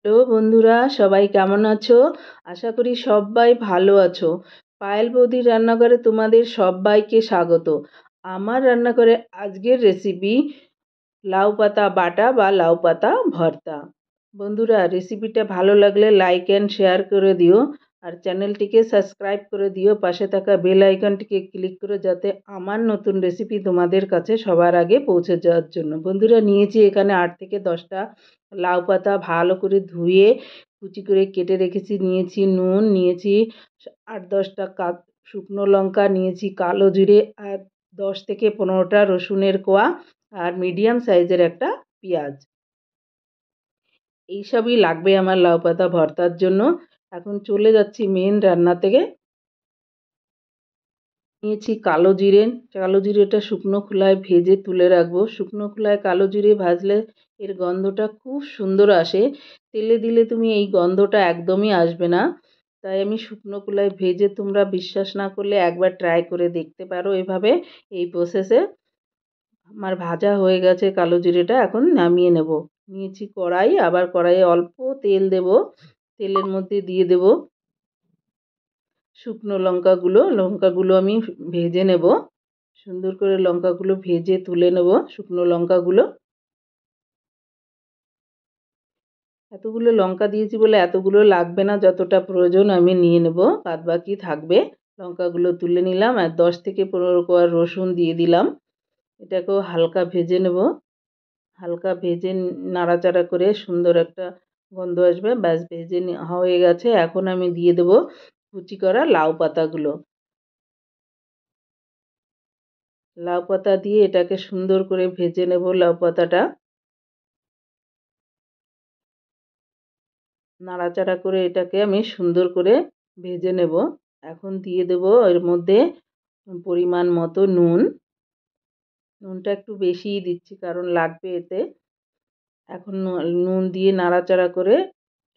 Hello বন্ধুরা, সবাই কেমন আছো? আশা করি সবাই ভালো আছো। পায়েল বৌদির রান্নাঘরে তোমাদের সবাইকে স্বাগত। আমার রান্নাঘরে আজকের রেসিপি লাউ পাতা বাটা বা লাউ পাতা ভর্তা। বন্ধুরা, রেসিপিটা ভালো লাগলে লাইক অ্যান্ড শেয়ার করে দিও, আর চ্যানেলটিকে সাবস্ক্রাইব করে দিও। পাশে থাকা বেল আইকনটিকে ক্লিক করে, যাতে আমার নতুন রেসিপি তোমাদের কাছে সবার আগে পৌঁছে যাওয়ার জন্য। বন্ধুরা, নিয়েছি এখানে 8 থেকে 10টা লাউ পাতা, ভালো করে ধুয়ে কুচি করে কেটে রেখেছি। নিয়েছি নুন, নিয়েছি 8-10টা শুকনো লঙ্কা, নিয়েছি কালো জিরে, আর 10 থেকে 15টা রসুনের কোয়া, আর মিডিয়াম সাইজের একটা পেঁয়াজ। এইসবই লাগবে আমার লাউ পাতা ভর্তার জন্য। এখন চলে যাচ্ছি মেন রান্না থেকে। নিয়েছি কালো জিরে। কালো জিরেটা শুকনো খোলায় ভেজে তুলে রাখবো। শুকনো খোলায় কালো জিরে ভাজলে এর গন্ধটা খুব সুন্দর আসে। তেলে দিলে তুমি এই গন্ধটা একদমই আসবে না। তাই আমি শুকনো খোলায় ভেজে, তোমরা বিশ্বাস না করলে একবার ট্রাই করে দেখতে পারো এভাবে, এই প্রসেসে। আমার ভাজা হয়ে গেছে কালো জিরেটা, এখন নামিয়ে নেব। নিয়েছি কড়াই, আবার কড়াইয়ে অল্প তেল দেব। তেলের মধ্যে দিয়ে দেব শুকনো লঙ্কাগুলো। লঙ্কাগুলো আমি ভেজে নেব। সুন্দর করে লঙ্কাগুলো ভেজে তুলে নেব, শুকনো লঙ্কাগুলো। এতগুলো লঙ্কা দিয়েছি বলে এতগুলো লাগবে না, যতটা প্রয়োজন আমি নিয়ে নেব, বাদ বাকি থাকবে। লঙ্কাগুলো তুলে নিলাম, আর 10 থেকে 15 কোয়া রসুন দিয়ে দিলাম। এটাকেও হালকা ভেজে নেব। হালকা ভেজে নাড়াচাড়া করে সুন্দর একটা গন্ধ আসবে। ব্যাস, ভেজে হয়ে গেছে। এখন আমি দিয়ে দেব কুচি করা লাউ পাতাগুলো। লাউ পাতা দিয়ে এটাকে সুন্দর করে ভেজে নেব। লাউ পাতাটা নাড়াচাড়া করে এটাকে আমি সুন্দর করে ভেজে নেব। এখন দিয়ে দেব এর মধ্যে পরিমাণ মতো নুন। নুনটা একটু বেশিই দিচ্ছি, কারণ লাগবে এতে। এখন নুন দিয়ে নাড়াচাড়া করে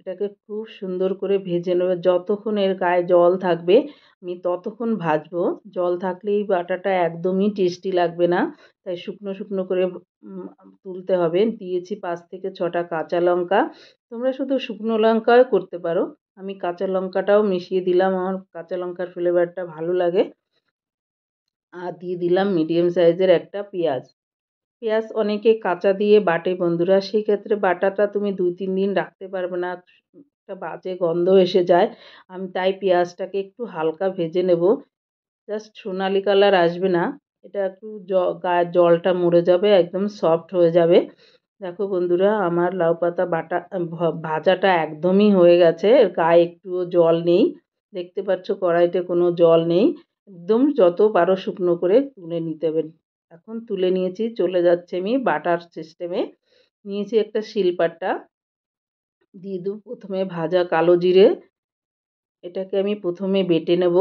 এটাকে খুব সুন্দর করে ভেজে নেব। যতক্ষণ এর গায়ে জল থাকবে আমি ততক্ষণ ভাজবো। জল থাকলে এই বাটাটা একদমই টেস্টি লাগবে না। তাই শুকনো শুকনো করে তুলতে হবে। দিয়েছি 5 থেকে 6টা কাঁচা লঙ্কা। তোমরা শুধু শুকনো লঙ্কাও করতে পারো। আমি কাঁচা লঙ্কাটাও মিশিয়ে দিলাম, আমার কাঁচা লঙ্কার ফ্লেভারটা ভালো লাগে। আর দিয়ে দিলাম মিডিয়াম সাইজের একটা পেঁয়াজ। পেঁয়াজ অনেকে কাঁচা দিয়ে বাটে বন্ধুরা, সেক্ষেত্রে বাটাটা তুমি 2-3 দিন রাখতে পারবে না, একটা বাজে গন্ধ এসে যায়। আমি তাই পেঁয়াজটাকে একটু হালকা ভেজে নেব। জাস্ট সোনালি কালার আসবে না, এটা একটু গায়ের জলটা মরে যাবে, একদম সফট হয়ে যাবে। দেখো বন্ধুরা, আমার লাউ পাতা বাটা ভাজাটা একদমই হয়ে গেছে। এর গায়ে একটুও জল নেই। দেখতে পাচ্ছ কড়াইতে কোনো জল নেই। একদম যত পারো শুকনো করে তুলে নিতে হবে। এখন তুলে নিয়েছি, চলে যাচ্ছে আমি বাটার সিস্টেমে। নিয়েছি একটা শিলপাটা, দিয়ে দেবো প্রথমে ভাজা কালো জিরে। এটাকে আমি প্রথমে বেটে নেব।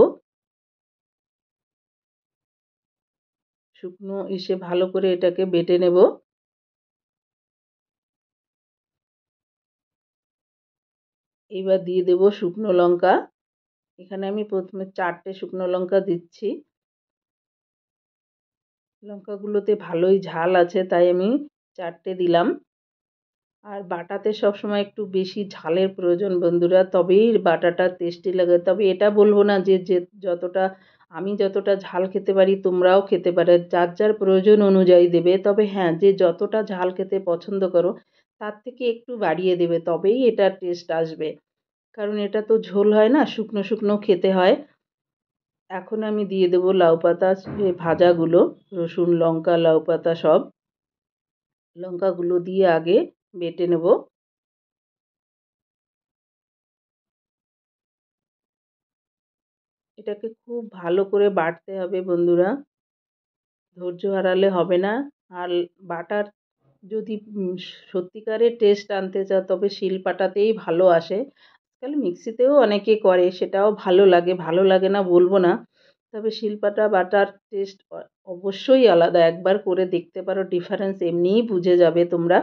শুকনো এসে ভালো করে এটাকে বেটে নেব। এইবার দিয়ে দেব শুকনো লঙ্কা। এখানে আমি প্রথমে 4টে শুকনো লঙ্কা দিচ্ছি। লঙ্কাগুলোতে ভালোই ঝাল আছে, তাই আমি 4টে দিলাম। আর বাটাতে সবসময় একটু বেশি ঝালের প্রয়োজন বন্ধুরা, তবেই বাটাটা টেস্টি লাগে। তবে এটা বলবো না যে যে যতটা আমি যতটা ঝাল খেতে পারি তোমরাও খেতে পারো, যার যার প্রয়োজন অনুযায়ী দেবে। তবে হ্যাঁ, যে যতটা ঝাল খেতে পছন্দ করো তার থেকে একটু বাড়িয়ে দেবে, তবেই এটার টেস্ট আসবে। কারণ এটা তো ঝোল হয় না, শুকনো শুকনো খেতে হয়। এখন আমি দিয়ে দেবো লাউ পাতা ভাজাগুলো, রসুন লঙ্কা লাউ পাতা সব। লঙ্কাগুলো দিয়ে আগে বেটে নেব। এটাকে খুব ভালো করে বাটতে হবে বন্ধুরা, ধৈর্য হারালে হবে না। আর বাটার যদি সত্যিকারের টেস্ট আনতে চাও, তবে শিলপাটাতেই ভালো আসে। আজকাল মিক্সিতেও অনেকে করে, সেটাও ভালো লাগে, ভালো লাগে না বলবো না। তবে শিলপাটা বাটার টেস্ট অবশ্যই আলাদা। একবার করে দেখতে পারো, ডিফারেন্স এমনিই বুঝে যাবে তোমরা।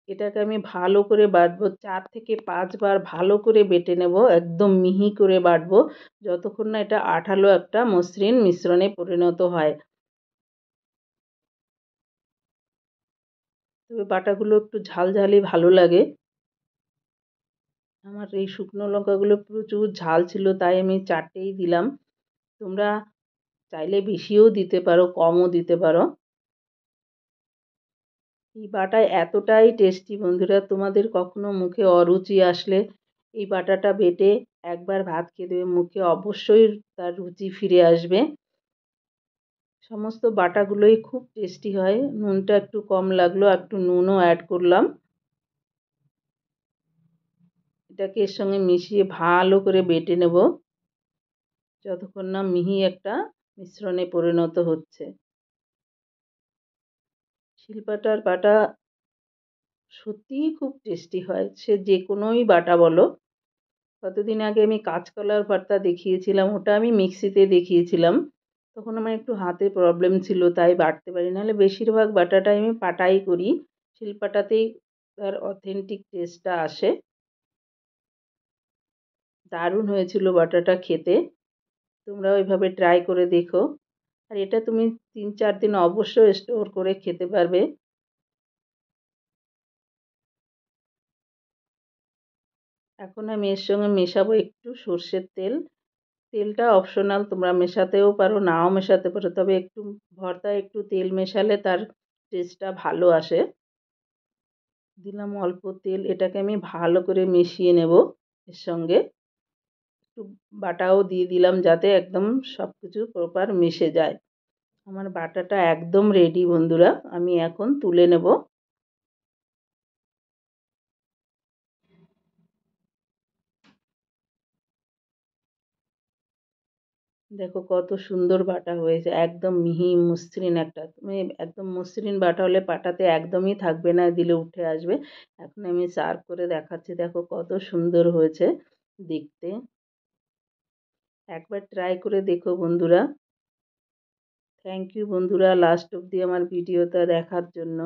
এটাকে আমি ভালো করে বাটবো, 4 থেকে 5 বার ভালো করে বেটে নেব, একদম মিহি করে বাটবো, যতক্ষণ না এটা আঠালো একটা মসৃণ মিশ্রণে পরিণত হয়। তবে বাটাগুলো একটু ঝালঝালি ভালো লাগে। আমার এই শুকনো লঙ্কাগুলো প্রচুর ঝাল ছিল, তাই আমি 4টেই দিলাম। তোমরা চাইলে বেশিও দিতে পারো, কমও দিতে পারো। এই বাটা এতটাই টেস্টি বন্ধুরা, তোমাদের কখনো মুখে অরুচি আসলে এই বাটাটা বেটে একবার ভাত খেয়ে দেবে, মুখে অবশ্যই তার রুচি ফিরে আসবে। সমস্ত বাটাগুলোই খুব টেস্টি হয়। নুনটা একটু কম লাগলো, একটু নুনও অ্যাড করলাম। এটাকে এর সঙ্গে মিশিয়ে ভালো করে বেটে নেব, যতক্ষণ না মিহি একটা মিশ্রণে পরিণত হচ্ছে। শিলপাটার বাটা সত্যিই খুব টেস্টি হয়, সে যে কোনোই বাটা বলো। কতদিন আগে আমি কাঁচকলার ভর্তা দেখিয়েছিলাম, ওটা আমি মিক্সিতে দেখিয়েছিলাম। তখন আমার একটু হাতে প্রবলেম ছিল, তাই বাটতে পারি, নাহলে বেশিরভাগ বাটাটাই আমি পাটাই করি। শিলপাটাতেই তার অথেন্টিক টেস্টটা আসে। দারুণ হয়েছিল বাটাটা খেতে। তোমরা ওইভাবে ট্রাই করে দেখো। আর এটা তুমি 3-4 দিন অবশ্যই স্টোর করে খেতে পারবে। এখন আমি এর সঙ্গে মেশাবো একটু সর্ষের তেল। তেলটা অপশনাল, তোমরা মেশাতেও পারো, নাও মেশাতে পারো, তবে একটু ভর্তায় একটু তেল মেশালে তার টেস্টটা ভালো আসে। দিলাম অল্প তেল, এটাকে আমি ভালো করে মিশিয়ে নেব এর সঙ্গে। একটু বাটাও দিয়ে দিলাম যাতে একদম সব কিছু প্রপার মিশে যায়। আমার বাটাটা একদম রেডি বন্ধুরা, আমি এখন তুলে নেব। দেখো কত সুন্দর বাটা হয়েছে, একদম মিহি মসৃণ একটা। তুমি একদম মসৃণ বাটা হলে পাটাতে একদমই থাকবে না, দিলে উঠে আসবে। এখন আমি সার্ভ করে দেখাচ্ছি, দেখো কত সুন্দর হয়েছে দেখতে। একবার ট্রাই করে দেখো বন্ধুরা। থ্যাংক ইউ বন্ধুরা, লাস্ট অবধি আমার ভিডিওটা দেখার জন্য।